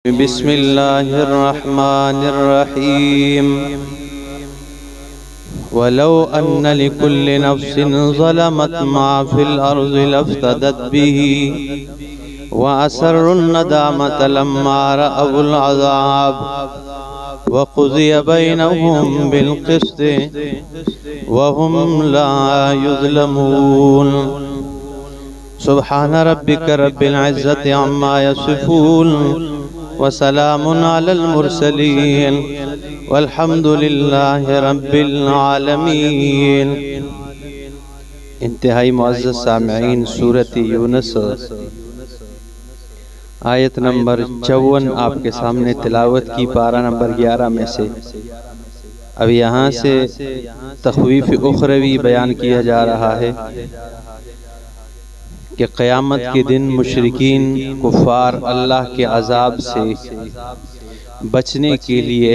بسم الله الرحمن الرحيم ولو أن لكل نفس ظلمت ما في الأرض لافتدت به وأسروا الندامة لما رأوا العذاب وقضي بينهم بالقسط وهم لا يظلمون سبحان ربك رب العزة عما يصفون وسلام على المرسلين والحمد لله رب العالمين۔ انتہائی معزز سامعین، سورۃ یونس آیت نمبر 54 آپ کے سامنے تلاوت کی، پارہ نمبر 11 میں سے۔ اب یہاں سے تخویف اخروی بیان کیا جا رہا ہے کہ قیامت کے دن مشرکین کفار اللہ کے عذاب سے بچنے کے لیے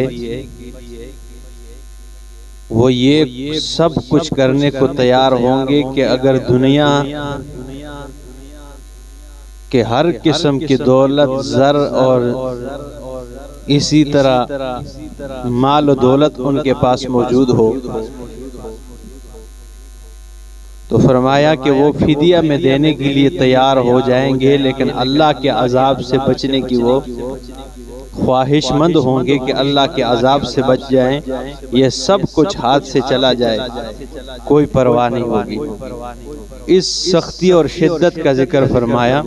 وہ یہ سب کچھ کرنے کو تیار ہوں گے کہ اگر دنیا کہ ہر قسم کی دولت، زر اور اسی طرح مال و دولت ان کے پاس موجود ہو تو فرمایا کہ وہ فدیہ میں دینے کے لیے تیار ہو جائیں گے، لیکن اللہ کے عذاب سے بچنے کی وہ خواہش مند ہوں گے کہ اللہ کے عذاب سے بچ جائیں، یہ سب کچھ ہاتھ سے چلا جائے، کوئی پرواہ نہیں ہوگی۔ اس سختی اور شدت کا ذکر فرمایا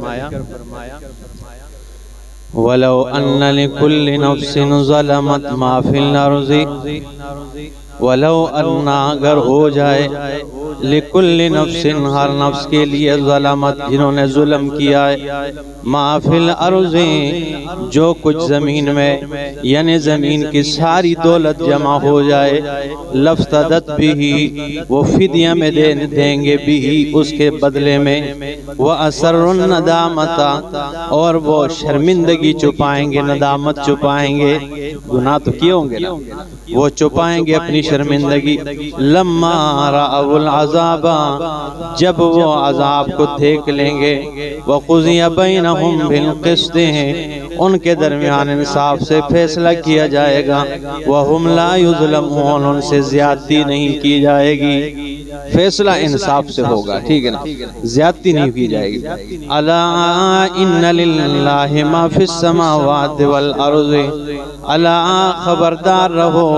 وَلَوْ أَنَّ لِكُلِّ نَفْسٍ ظَلَمَتْ مَا فِي الْأَرْضِ، وَلَوْ أَنَّ اگر ہو جائے لِكُلِّ نَفْسٍ ہر نفس کے لیے، ظلمت جنہوں نے ظلم کیا ہے، ما فی الارض جو کچھ زمین میں، یعنی زمین کی ساری دولت جمع ہو جائے، لفتدت بھی وہ فدیہ میں دیں گے بھی اس کے بدلے میں، وَأَسَرُّ النَّدَامَةَ اور وہ شرمندگی چھپائیں گے، ندامت چھپائیں گے، گناہ تو کیے ہوں گے نا، وہ چھپائیں گے اپنی شرمندگی، لَمَّا رَأَوُا الْعَذَابَ جب وہ عذاب کو دیکھ لیں گے، وَقُضِيَ بَيْنَهُمْ بِالْقِسْطِ ان کے درمیان انصاف سے فیصلہ کیا جائے گا، وَهُمْ لَا يُظْلَمُونَ ان سے زیادتی نہیں کی جائے گی، فیصلہ انصاف سے ہوگا، ٹھیک ہے نا، زیادتی نہیں کی جائے گی۔ الا ان للہ ما فی السماوات والارض، الا خبردار رہو،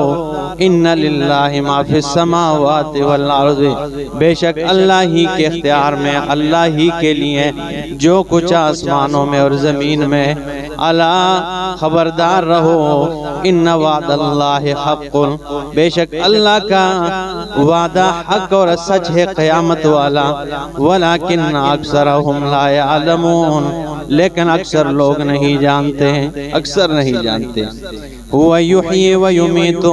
ان للہ ما فی السماوات والارض بے شک اللہ ہی کے اختیار میں، اللہ ہی کے لیے جو کچھ آسمانوں میں اور زمین میں، الا خبردار رہو، ان وعد اللہ حق بے شک اللہ کا وعدہ حق اور سچ ہے، قیامت والا، ولیکن اکثرہم لا یعلمون لیکن اکثر لوگ نہیں جانتے ہیں، اکثر نہیں جانتے۔ وَيُحْيِي وَيُمِيتُ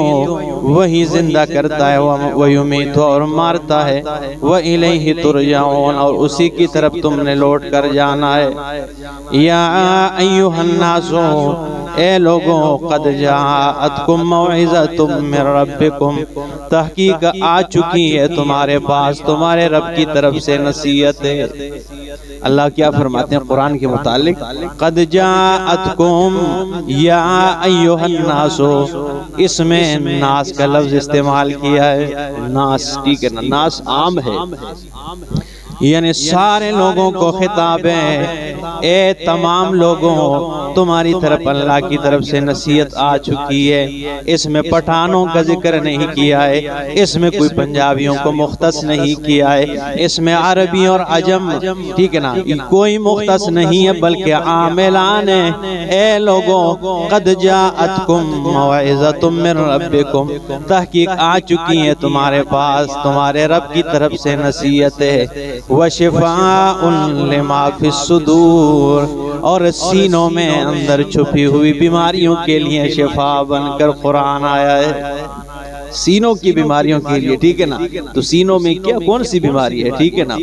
وہی زندہ کرتا ہے، وَيُمِيتُ اور مارتا ہے، وَإِلَيْهِ تُرْجَعُونَ اور اسی کی طرف تم نے لوٹ کر جانا ہے۔ یا ایھا الناس اے لوگوں، قد جاءتکم موعظۃ من ربکم تحقیق آ چکی ہے تمہارے پاس، تمہارے رب کی طرف سے نصیحت ہے۔ اللہ کیا فرماتے ہیں قرآن کے متعلق؟ قد جاءتکم یا ایھا الناس، اس میں ناس کا لفظ استعمال کیا ہے، ناس، ٹھیک ہے نا، ناس عام ہے، یعنی سارے لوگوں کو خطاب ہے، اے تمام لوگوں تمہاری طرف اللہ کی طرف سے نصیحت آ چکی ہے۔ اس میں پٹھانوں کا ذکر نہیں کیا ہے، اس میں کوئی پنجابیوں کو مختص نہیں کیا ہے، اس میں عربی اور عجم، ٹھیک ہے نا، کوئی مختص نہیں ہے بلکہ عاملان ہے۔ اے لوگوں، قد جاءتکم موعظۃ من ربکم تحقیق آ چکی ہے تمہارے پاس تمہارے رب کی طرف سے نصیحت ہے، وَشِفَاءٌ لِمَا فِي الصُّدُورِ اور سینوں میں اندر چھپی ہوئی بیماریوں کے لیے شفا بن کر قرآن آیا ہے۔ سینوں کی بیماریوں کے لیے، ٹھیک ہے نا. تو سینوں میں کیا کون سی بیماری ہے، ٹھیک ہے نا.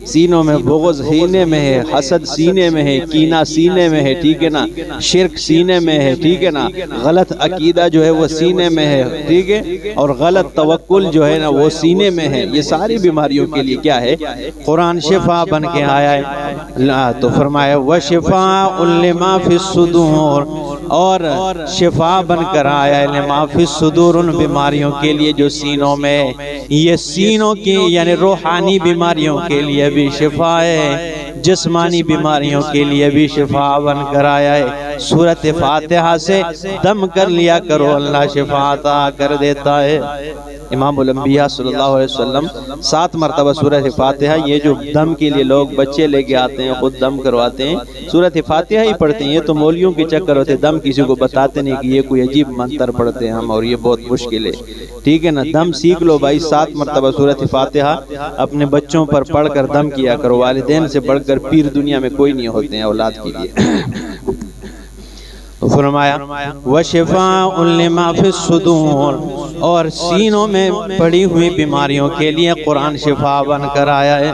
سینوں میں بغض سینے میں ہے، حسد سینے میں ہے، کینہ سینے میں ہے، ٹھیک ہے نا. شرک سینے میں ہے، ٹھیک ہے نا. غلط عقیدہ جو ہے وہ سینے میں ہے، ٹھیک ہے. اور غلط توکل جو ہے نا وہ سینے میں ہے. یہ ساری بیماریوں کے لیے کیا ہے، قرآن شفا بن کے آیا ہے. تو فرمایا وَشِفَاءٌ لِمَا فِي الصُّدُورِ، اور شفا بن کر آیا ہے لِمَا فِي الصُّدُورِ، ان بیماریوں کے لیے جو سینوں میں. یہ سینوں کی یعنی روحانی بیماریوں کے لیے بھی شفا ہے، جسمانی بیماریوں کے لیے بھی شفا بن کر آیا ہے. سورۃ فاتحہ سے دم کر لیا کرو، اللہ شفا عطا کر دیتا ہے. امام الانبیاء صلی اللہ علیہ وسلم 7 مرتبہ سورۃ فاتحہ، یہ جو دم کے لیے لوگ بچے لے کے آتے ہیں خود دم کرواتے ہیں، سورۃ فاتحہ ہی پڑھتے ہیں. یہ تو مولویوں کے چکر ہوتے، دم کسی کو بتاتے نہیں کہ یہ کوئی عجیب منتر پڑھتے ہیں ہم، اور یہ بہت مشکل ہے، ٹھیک ہے نا. دم سیکھ لو بھائی، 7 مرتبہ سورۃ فاتحہ اپنے بچوں پر پڑھ کر دم کیا کرو. والدین سے بڑھ کر پیر دنیا میں کوئی نہیں ہوتے ہیں اولاد کے لیے. فرمایا وَشِفَاءٌ لِمَا فِي الصُّدُورِ، اور سینوں میں پڑی ہوئی بیماریوں کے لیے قرآن شفا بن کر آیا ہے،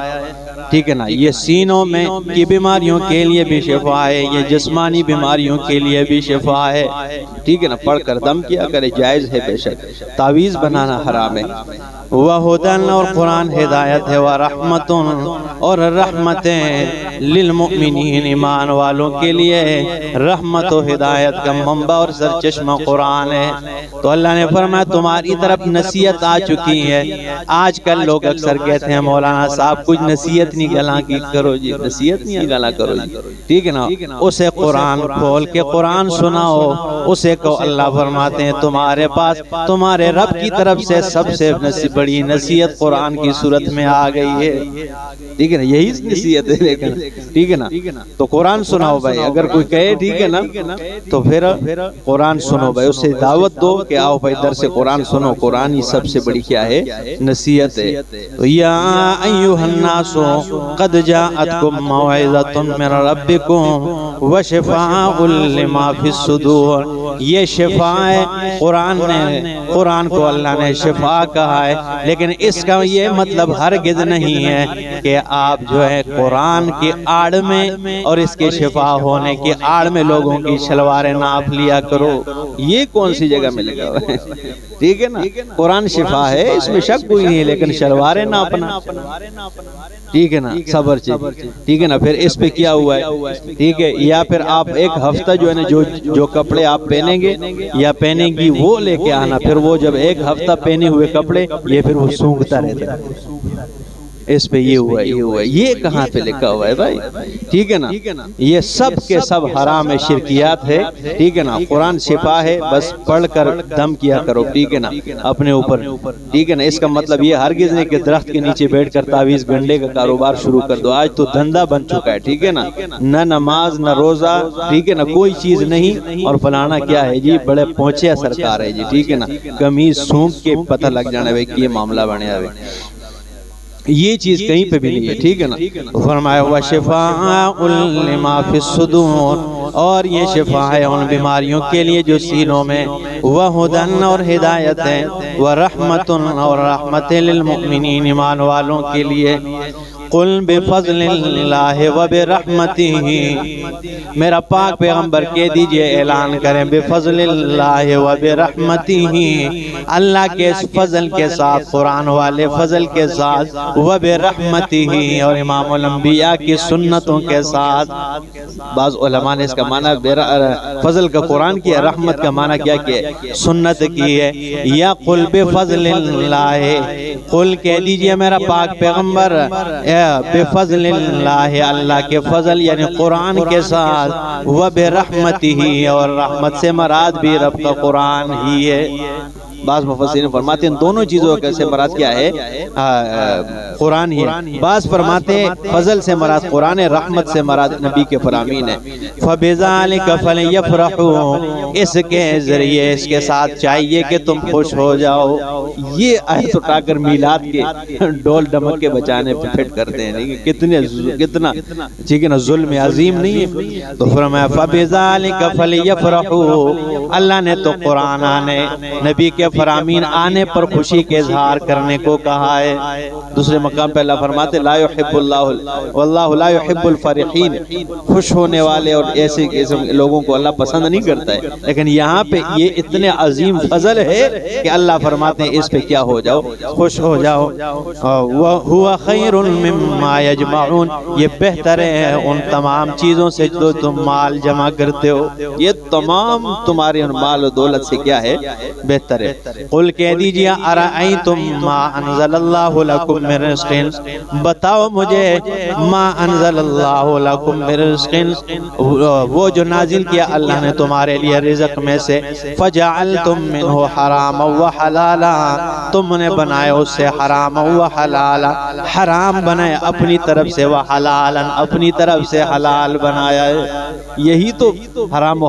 ٹھیک ہے نا. یہ سینوں میں کی بیماریوں کے لیے بھی شفا ہے، یہ جسمانی بیماریوں کے لیے بھی شفا ہے، ٹھیک ہے نا. پڑھ کر دم کیا کرے، جائز ہے بے شک، تعویذ بنانا حرام ہے. وَہُدًى، اور قرآن ہدایت ہے، وَرَحْمَةٌ، اور رحمتیں للمؤمنین، ایمان والوں کے لیے رحمت و ہدایت کا منبع اور سرچشمہ قرآن ہے. تو اللہ نے فرمایا تمہاری طرف نصیحت آ چکی ہے. آج کل لوگ اکثر کہتے ہیں مولانا صاحب کچھ نصیحت نہیں گلا کی کرو جی، نصیحت نہیں گلا کرو جی، ٹھیک ہے نا. اسے قرآن کھول کے قرآن سناؤ، اسے کو اللہ فرماتے ہیں تمہارے پاس تمہارے رب کی طرف سے سب سے بڑی نصیحت قرآن کی صورت میں آ گئی ہے، ٹھیک ہے نا. یہی نصیحت ہے لیکن، ٹھیک ہے نا. تو قرآن سناؤ بھائی، اگر کوئی کہے ٹھیک ہے نا تو پھر قرآن سنو بھائی، اسے دعوت دو کہ آؤ بھائی درس قرآن سنو. قرآن ہی سب سے بڑی کیا ہے، نصیحت ہے. یا ایھا الناس قد جاءتکم موعظۃ من ربکم وشفاء لما فی الصدور. یہ شفا ہے، قرآن کو اللہ نے شفا کہا ہے، لیکن اس کا یہ مطلب ہرگز نہیں ہے کہ آپ جو ہے قرآن کی آڑ میں اور اس کے شفا ہونے کی آڑ میں لوگوں کی شلواریں ناپ لیا کرو. یہ کون سی جگہ میں لگا ہوا ہے، ٹھیک ہے نا. قرآن شفا ہے، اس میں شک کوئی نہیں ہے، لیکن شلواریں ناپنا، ٹھیک ہے نا، صبر چاہیے، ٹھیک ہے نا. پھر اس پہ کیا ہوا ہے، ٹھیک ہے. یا پھر آپ ایک ہفتہ جو ہے نا جو کپڑے آپ پہنیں گے یا پہنیں گی وہ لے کے آنا. پھر وہ جب ایک ہفتہ پہنے ہوئے کپڑے یہ پھر وہ سونگتا رہتا ہے. اس پہ یہ ہوا یہ کہاں پہ لکھا ہوا ہے بھائی، ٹھیک ہے نا. یہ سب کے سب حرام شرکیات ہے، ٹھیک ہے نا. قرآن شفا ہے، بس پڑھ کر دم کیا کرو، ٹھیک ہے نا، اپنے اوپر، ٹھیک ہے نا. اس کا مطلب یہ ہرگز نہیں کہ درخت کے نیچے بیٹھ کر تعویذ گنڈے کا کاروبار شروع کر دو. آج تو دھندا بن چکا ہے، ٹھیک ہے نا. نہ نماز نہ روزہ، ٹھیک ہے نا، کوئی چیز نہیں. اور فلانا کیا ہے جی، بڑے پہنچے سرکار ہے جی، ٹھیک ہے نا. قمیض سونگ کے پتہ لگ جانا ہے کہ یہ معاملہ بنے ہوئے. یہ چیز کہیں پہ بھی نہیں ہے، ٹھیک ہے نا. فرمایا وَشِفَاءٌ لِمَا فِي الصُّدُورِ، اور یہ شفا ہے ان بیماریوں کے لیے جو سینوں میں. وَہُدًى، اور ہدایت ہے. وَرَحْمَةٌ، اور رحمت للمؤمنین، ایمان والوں کے لیے. قُلْ بِفَضْلِ اللَّهِ وَبِرَحْمَتِهِ، میرا پاک پیغمبر کہہ دیجئے، اعلان کریں، بِفَضْلِ اللَّهِ وَبِرَحْمَتِهِ، اللہ کے اس فضل کے ساتھ، قرآن والے فضل کے ساتھ، وَبِرَحْمَتِهِ، اور امام الانبیاء کی سنتوں کے ساتھ. بعض علماء نے اس کا معنی فضل کا قرآن کیا، رحمت کا معنی کیا کیا، سنت کی ہے. یا قُلْ بِفَضْلِ اللَّهِ، قُلْ کہہ دیجئے میرا پاک پیغمبر، بفضل اللہ، اللہ کے فضل یعنی قرآن کے ساتھ، وبرحمتہ، اور رحمت سے مراد بھی رب کا قرآن ہی ہے. بعض مفسرین فرماتے ہیں دونوں چیزوں سے مراد کیا ہے، قرآن ہی ہے. بعض فرماتے ہیں فضل سے مراد قرآن ہے، رحمت سے مراد نبی کے فرامین ہے. فَبِذَلِكَ فَلْيَفْرَحُوا، اس کے ذریعے اس کے ساتھ چاہیے کہ تم خوش ہو جاؤ. یہ آیت اٹھا کر میلاد کے ڈول ڈمک کے بچانے پہ فٹ کرتے ہیں، کتنا ٹھیک ہے نا، ظلم عظیم نہیں ہے. تو فرمایا فَبِذَلِكَ فَلْيَفْرَحُوا، اللہ نے تو قرآن نے نبی کے فرامین آنے پر خوشی کے اظہار کرنے کو کہا ہے۔ دوسرے مقام پہ اللہ فرماتے لا يحب اللہ واللہ لا يحب الفرحین، خوش ہونے والے اور ایسے لوگوں کو اللہ پسند نہیں کرتا ہے، لیکن یہاں پہ یہ اتنے عظیم فضل ہے کہ اللہ فرماتے ہیں اس پہ کیا ہو جاؤ، خوش ہو جاؤ۔ وَهُوَ خَيْرٌ مِّمَّا يَجْمَعُونَ، یہ بہتر ہے ان تمام چیزوں سے جو تم مال جمع کرتے ہو، یہ تمام تمہاری مال و دولت سے کیا ہے، بہتر ہے۔ قل کہہ دیجئے ارأیتم ما انزل اللہ لکم من رزق، بتاؤ مجھے ما انزل اللہ لکم من رزق، وہ جو نازل کیا اللہ نے تمہارے لیے رزق میں سے، فجعلتم منہ حراما وحلالا، تم نے بنائے اس سے حرام و حلالا، حرام بنائے اپنی طرف سے، وحلالا اپنی طرف سے حلال بنایا ہے۔ یہی تو حرام و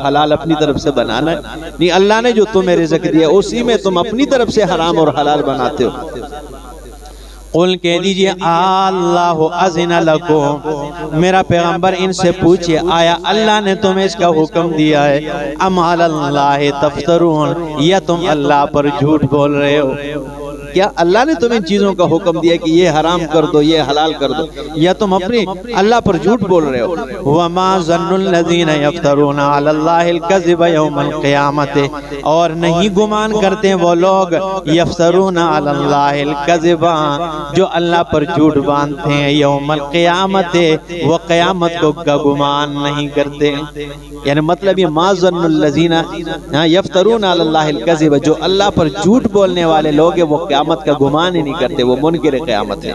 حلال اپنی طرف سے بنانا ہے، نہیں اللہ نے جو تمہیں رزق دیا اسی میں تم اپنی طرف سے حرام اور حلال بناتے ہو۔ قل کہہ دیجئے اللہ اذن لکم، میرا پیغمبر ان سے پوچھئے آیا اللہ نے تمہیں اس کا حکم دیا ہے، ام علی اللہ تفترون، یا تم اللہ پر جھوٹ بول رہے ہو؟ کیا اللہ نے تمہیں چیزوں کا حکم دیا کہ یہ حرام کر دو یہ حلال کر دو، یا تم اپنی اللہ پر جھوٹ بول رہے ہو؟ وَمَا ظَنُّ الَّذِينَ يَفْتَرُونَ عَلَى اللَّهِ الْكَذِبَ يَوْمَ الْقِيَامَةِ، اور نہیں گمان کرتے وہ لوگ یفترون علی اللہ الکذب، جو اللہ پر جھوٹ باندھتے ہیں، یوم القیامت، وہ قیامت کو کا گمان نہیں کرتے۔ یعنی مطلب یہ ما ظن الذین یفترون علی اللہ الکذب، جو اللہ پر جھوٹ بولنے والے لوگ ہیں وہ قیامت کا گمان ہی نہیں کرتے، وہ منکر قیامت ہیں۔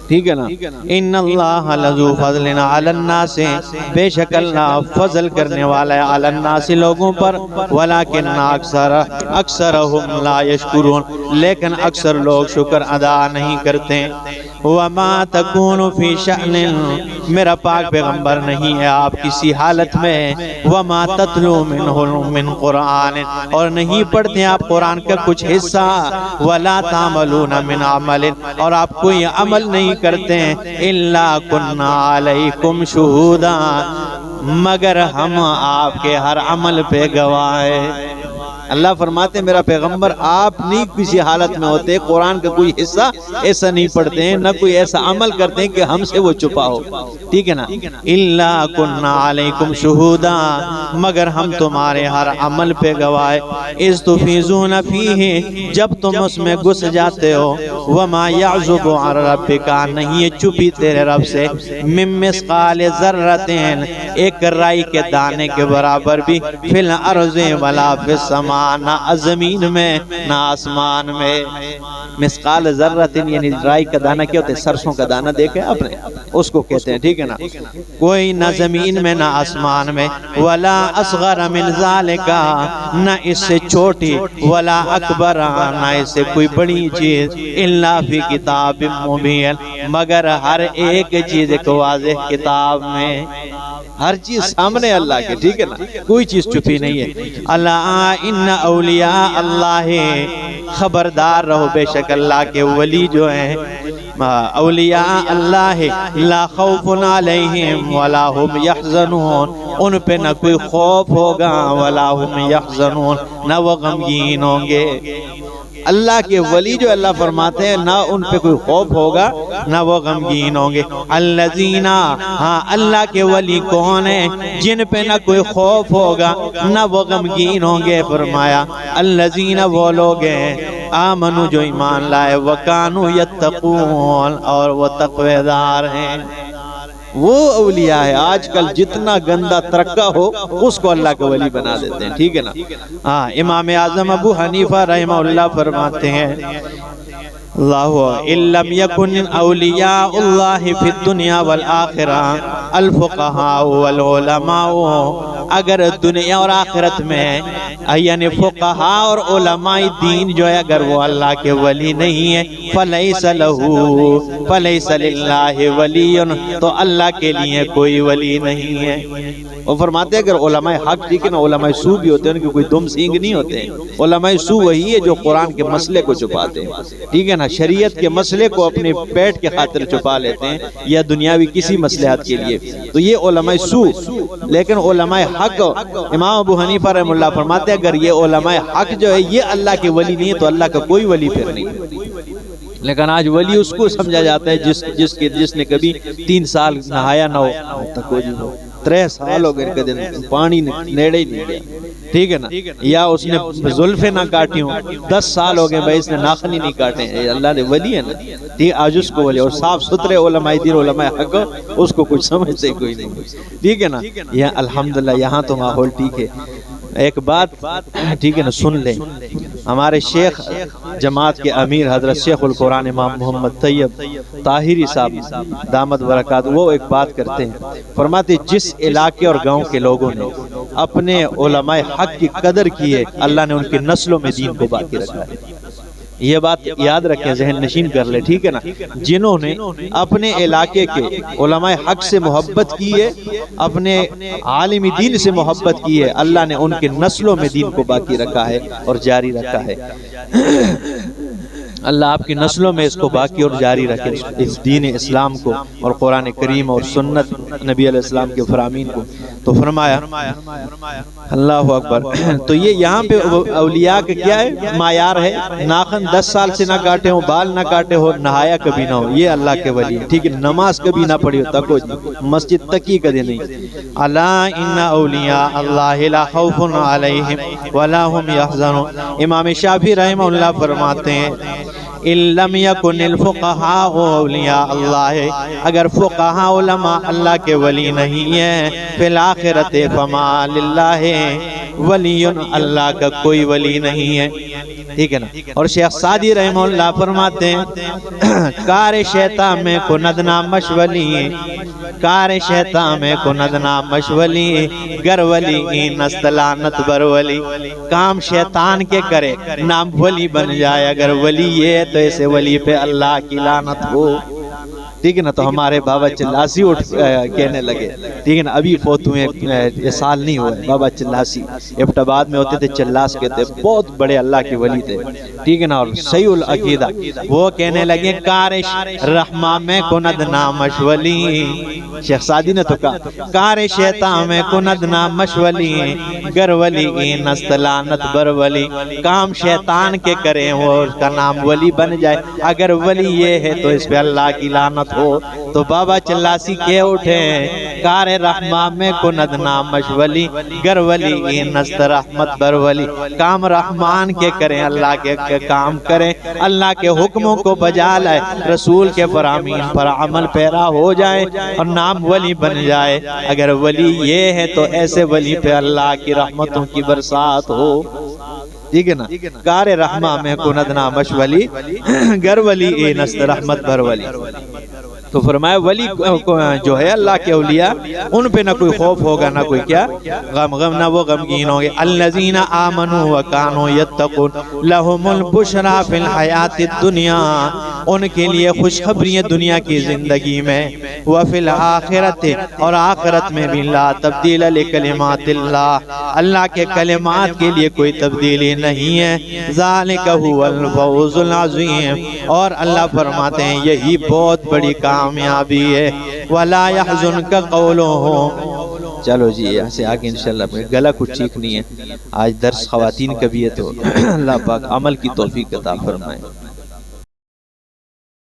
ٹھیک ہے نا؟ ان اللہ لذو فضل علی الناس، بے شک اللہ فضل کرنے والا ہے علی الناس لوگوں پر، ولکن اکثرہم لا یشکرون، لیکن اکثر لوگ شکر ادا نہیں کرتے۔ وما تکون فی شأن، میرا پاک پیغمبر نہیں ہے آپ کسی حالت میں، وما تتلو منہ من قرآن، اور نہیں پڑھتے آپ قرآن کا کچھ حصہ، ولا تعملون من عمل، اور آپ کوئی عمل نہیں کرتے ہیں، الا کنا علیکم شہودا، مگر ہم آپ کے ہر عمل پہ گواہ ہیں۔ اللہ فرماتے ہیں میرا پیغمبر آپ نہیں کسی حالت میں ہوتے، قرآن کا کوئی حصہ ایسا نہیں پڑھتے ہیں، نہ کوئی ایسا عمل کرتے ہیں کہ ہم سے وہ چھپا ہو۔ ٹھیک ہے نا؟ الا کنا علیکم شہودا، مگر ہم تمہارے ہر عمل پہ گواہ، اذ تفیضون فیہ، جب تم اس میں گھس جاتے ہو، وما یعزب عن ربک، نہیں یہ چھپی تیرے رب سے، من مثقال ذرۃ، ایک رائی کے دانے کے برابر بھی، فی الارض ولا فی السماء، نہ زمین میں نہ آسمان میں۔ مثقال ذرۃ یعنی رائی کا دانہ کیا ہوتا ہے؟ سرسوں کا دانہ دیکھیں آپ نے، اس کو کہتے ہیں۔ ٹھیک ہے نا؟ کوئی نہ زمین میں نہ آسمان میں، ولا اصغر من ذالک، نہ اس سے چھوٹی، ولا اکبر، نہ اس سے کوئی بڑی چیز، الا فی کتاب مبین، مگر ہر ایک چیز ایک واضح کتاب میں، ہر چیز سامنے اللہ کے۔ ٹھیک ہے نا؟ کوئی چیز چھپی نہیں ہے۔ اللہ ان اولیاء اللہ، خبردار رہو بے شک اللہ کے ولی جو ہیں، اولیاء اللہ لا خوف علیہم ولا هم یحزنون، ان پہ نہ کوئی خوف ہوگا، ولا هم یحزنون، نہ وہ غمگین ہوں گے۔ اللہ کے ولی جو اللہ فرماتے ہیں نہ ان پہ کوئی خوف ہوگا نہ وہ غمگین ہوں گے۔ الذین، ہاں اللہ کے ولی کون ہیں جن پہ نہ کوئی خوف ہوگا نہ وہ غمگین ہوں گے؟ فرمایا الذین، وہ لوگ ہیں، آمنو جو ایمان لائے، وکانو یتقون، اور وہ تقوی دار ہیں۔ وہ اولیاء ہے، آج کل جتنا گندہ ترکہ ہو اس کو اللہ کا ولی بنا دیتے ہیں۔ ٹھیک ہے نا؟ ہاں امام اعظم ابو حنیفہ رحمہ اللہ فرماتے ہیں اللہ ان لم یکن اولیاء اللہ فی الدنیا والآخرہ الفقہاء والعلماء، اگر دنیا اور آخرت میں یعنی فقہاء اور علماء دین جو ہے اگر وہ اللہ کے ولی نہیں ہے، فلیس لہو فلیس للہ ولی، تو اللہ کے لیے کوئی ولی نہیں ہے۔ اور فرماتے ہیں اگر علماء حق ٹھیک ہے نا، علماء سو بھی ہوتے ہیں، ان کے کوئی دم سینگ نہیں ہوتے ہیں. علماء سو وہی ہے جو قرآن کے مسئلے کو چھپاتے ہیں، ٹھیک ہے نا، شریعت کے مسئلے کو اپنے پیٹ کے خاطر چھپا لیتے ہیں یا دنیاوی کسی مصلحت کے لیے، تو یہ علماء سو. لیکن علماء حق، امام ابو حنیفہ رحمہ اللہ فرماتے ہیں اگر یہ علماء حق جو ہے یہ اللہ کے ولی نہیں ہے تو اللہ کا کوئی ولی پھر نہیں. لیکن آج ولی اس کو سمجھا جاتا ہے جس نے کبھی 3 سال نہایا نہ ہو، 3 سال ہو گئے کدے پانی نیڑے ہی نہیں گیا، ٹھیک ہے نا، یا اس نے زلفیں نہ کاٹی ہوں، 10 سال ہو گئے بھائی اس نے ناخن ہی نہیں کاٹے ہیں، اللہ نے ولی ہے نا، ٹھیک، آج اس کو ولی. اور صاف ستھرے علماء دین علماء حق اس کو کچھ سمجھتے کوئی نہیں، ٹھیک ہے نا. یہ الحمدللہ یہاں تو ماحول ٹھیک ہے. ایک بات ٹھیک ہے نا سن لیں، ہمارے شیخ جماعت کے امیر حضرت شیخ القرآن امام محمد طیب طاہری صاحب دامت برکات، وہ ایک بات کرتے ہیں، فرماتے جس علاقے اور گاؤں کے لوگوں نے اپنے علماء حق کی قدر کی ہے اللہ نے ان کی نسلوں میں دین کو باقی رکھا ہے. یہ بات یاد رکھیں، ذہن نشین کر لے، ٹھیک ہے نا. جنہوں نے اپنے علاقے کے علماء حق سے محبت کی ہے، اپنے عالم دین سے محبت کی ہے، اللہ نے ان کے نسلوں میں دین کو باقی رکھا ہے اور جاری رکھا ہے. اللہ آپ کی نسلوں میں اس کو باقی اور جاری رکھے، اس دین اسلام کو اور قرآن کریم اور سنت نبی علیہ السلام کے فرامین کو. تو فرمایا اللہ اکبر. تو یہ یہاں پہ اولیاء کا کیا ہے معیار ہے، ناخن 10 سال سے نہ کاٹے ہوں، بال نہ کاٹے ہو، نہایا کبھی نہ ہو، یہ اللہ کے ولی ہے، ٹھیک ہے. نماز کبھی نہ پڑھی ہو، تکو مسجد تک ہی کدے نہیں. الا ان اولیاء اللہ لا خوف علیہم ولا هم يحزنون. امام شافعی رحمہ اللہ فرماتے ہیں ان لم یکن الفقہاء اولیاء اللہ، اگر فقہاء علماء اللہ کے ولی نہیں ہیں، فی الآخرت فما للہ ولی، اللہ کا کوئی ولی نہیں ہے، ٹھیک ہے نا. اور شیخ سعدی رحمہ اللہ فرماتے ہیں کار شیطان میں کندنا مشولی، کار شیطان میں کندنا مشولی، گر ولی نستلانت بر ولی. کام شیطان کے کرے نام ولی بن جائے، اگر ولی یہ تو ایسے ولی پہ اللہ کی لعنت ہو، ٹھیک ہے نا. تو ہمارے بابا چلاسی اٹھ کہنے لگے، ٹھیک ہے نا، ابھی فوت ہوئے، یہ سال نہیں ہوا ہے، بابا چلاسی ایبٹ آباد میں ہوتے تھے، چلاس کہتے، بہت بڑے اللہ کے ولی تھے، ٹھیک ہے نا، اور صحیح العقیدہ. وہ کہنے لگے کارش رحمہ میں کند نامش ولی، شیخ سعدی نے تو کہا کار شیطان میں کند نامش ولی، گر ولی نستلانت بر ولی. کام شیطان کے کریں وہ اس کا نام ولی بن جائے، اگر ولی یہ ہے تو اس پہ اللہ کی لعنت ہو. تو بابا چلاسی کہہ اٹھے کار رحمہ میں کند نامش ولی، گر ولی نست رحمت بر ولی. کام رحمان کے کریں، اللہ کے کام کریں، اللہ کے حکموں کو بجا لائے، رسول کے فرامین پر عمل پیرا ہو جائے اور نام ولی بن جائے. اگر ولی یہ ہے تو ایسے ولی پہ اللہ کی رحمتوں کی برسات ہو، ٹھیک ہے نا. کار رحمہ میں کند نامش ولی، گر ولی نست رحمت بر ولی. تو فرمایا ولی جو ہے اللہ کے اولیاء، ان پہ نہ کوئی خوف ہوگا، نہ کوئی کیا غم نہ وہ غمگین ہوں گے. الذین آمنوا وکانوا یتقون لہم البشری فی الحیات الدنیا، ان کے لیے خوشخبری دنیا کی زندگی میں، وفی الآخرت، اور آخرت میں بھی، لا تبدیل لکلمات اللہ، اللہ کے کلمات کے لیے کوئی تبدیلی نہیں ہے. ذالک هو الفوز العظیم، اور اللہ فرماتے ہیں یہی بہت بڑی کامیابی ہے. ولا يحزنک قولهم. چلو جی یہاں سے آگے انشاءاللہ، گلا کچھ ٹھیک نہیں ہے، آج درس خواتین کا بھی ہے، تو اللہ پاک عمل کی توفیق عطا فرمائے.